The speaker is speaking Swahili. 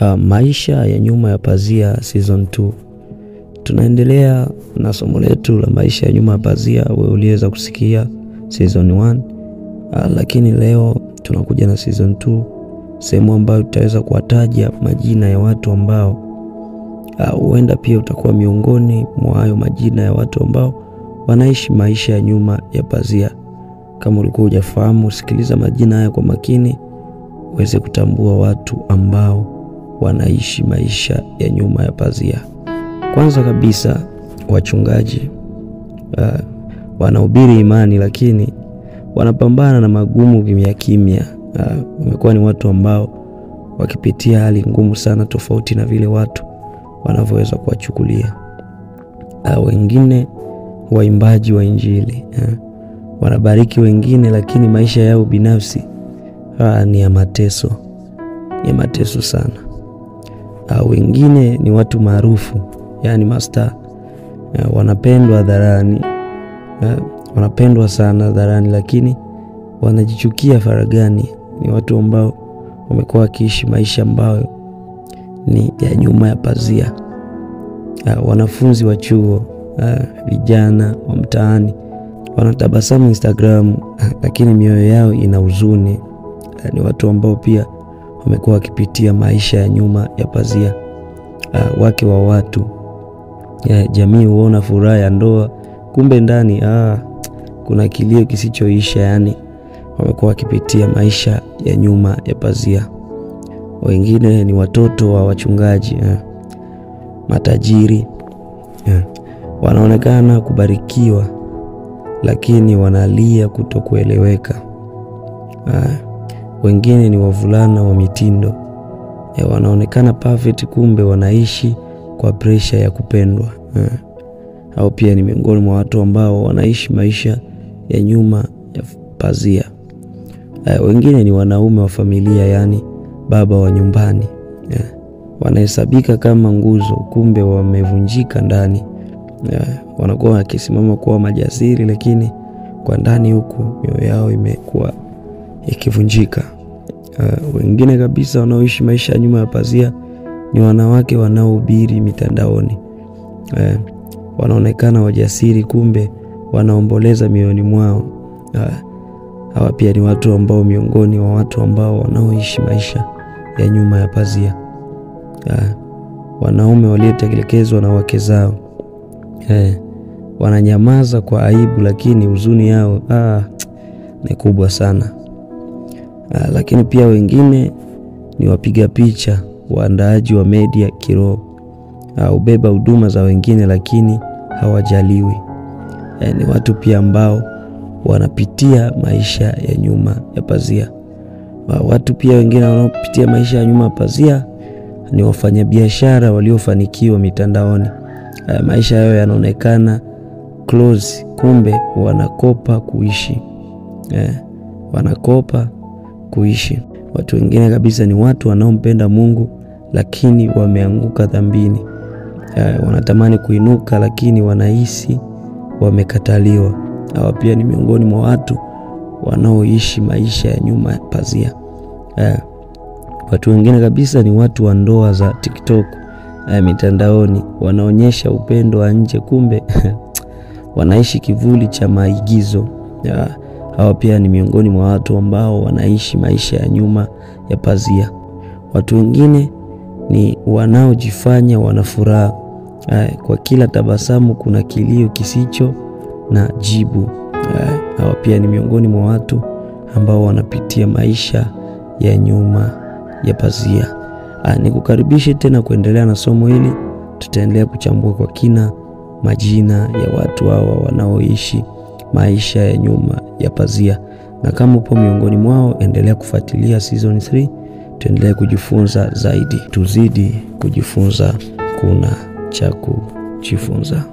Maisha ya nyuma ya pazia season 2. Tunaendelea na somo letu la maisha ya nyuma ya pazia. Wewe uliweza kusikia season 1, lakini leo tunakuja na season 2, sehemu ambayo tutaweza kuwataja majina ya watu ambao huenda pia utakuwa miongoni mwa hayo majina ya watu ambao wanaishi maisha ya nyuma ya pazia. Kama ulikuwa hujafahamu, sikiliza majina haya kwa makini uweze kutambua watu ambao wanaishi maisha ya nyuma ya pazia. Kwanza kabisa, wachungaji wanahubiri imani lakini wanapambana na magumu kimya. Wamekuwa ni watu ambao wakipitia hali ngumu sana, tofauti na vile watu wanavyoweza kuwachukulia. Wengine waimbaji wa injili wanabariki wengine, lakini maisha yao binafsi ni ya mateso sana. Wengine ni watu maarufu, yani master, wanapendwa hadharani, wanapendwa sana hadharani, lakini wanajichukia faragani. Ni watu ambao wamekuwa wakiishi maisha ambayo ni ya nyuma ya pazia. Wanafunzi wa chuo, vijana wa mtaani wanatabasamu Instagram, lakini mioyo yao ina huzuni. Ni watu ambao pia wamekuwa wakipitia maisha ya nyuma ya pazia. Wake wa watu, jamii huona furaha ya ndoa, kumbe ndani kuna kilio kisichoisha. Yani wamekuwa wakipitia maisha ya nyuma ya pazia. Wengine ni watoto wa wachungaji, matajiri, wanaonekana kubarikiwa lakini wanalia kutokueleweka. Wengine ni wavulana wa mitindo, wanaonekana perfect kumbe wanaishi kwa pressure ya kupendwa. Hao pia ni miongoni mwa watu ambao wanaishi maisha ya nyuma ya pazia. Wengine ni wanaume wa familia, yani baba wa nyumbani, wanahesabika kama nguzo kumbe wamevunjika ndani. Wanakuwa wakisimama kuwa majasiri, lakini kwa ndani huku mioyo yao imekuwa ikivunjika. Wengine kabisa wanaoishi maisha ya nyuma ya pazia ni wanawake wanaohubiri mitandaoni. Wanaonekana wajasiri kumbe wanaomboleza mioyoni mwao. Hawa pia ni watu ambao miongoni wa watu ambao wanaoishi maisha ya nyuma ya pazia. Wanaume waliotekelekezwa na wake zao, wananyamaza kwa aibu, lakini huzuni yao ni kubwa sana. Lakini pia wengine ni wapiga picha, waandaaji wa media kiroho, ubeba huduma za wengine lakini hawajaliwi. Ni watu pia ambao wanapitia maisha ya nyuma ya pazia. Watu pia wengine wanaopitia maisha ya nyuma ya pazia ni wafanyabiashara waliofanikiwa mitandaoni. Maisha yao yanaonekana close, kumbe wanakopa kuishi. Wanakopa kuishi. Watu wengine kabisa ni watu wanaompenda Mungu lakini wameanguka dhambini. Wanatamani kuinuka lakini wanahisi wamekataliwa. Hawa pia ni miongoni mwa watu wanaoishi maisha ya nyuma ya pazia. Watu wengine kabisa ni watu wa ndoa za TikTok, mitandaoni, wanaonyesha upendo wa nje kumbe wanaishi kivuli cha maigizo. Hawa pia ni miongoni mwa watu ambao wanaishi maisha ya nyuma ya pazia. Watu wengine ni wanaojifanya wanafuraha. Kwa kila tabasamu kuna kilio kisicho na jibu. Hawa pia ni miongoni mwa watu ambao wanapitia maisha ya nyuma ya pazia. Nikukaribishe tena kuendelea na somo hili. Tutaendelea kuchambua kwa kina majina ya watu hawa wanaoishi maisha ya nyuma ya pazia. Na kama upo miongoni mwao, endelea kufuatilia season 3. Tuendelee kujifunza zaidi. Tuzidi kujifunza, kuna cha kujifunza.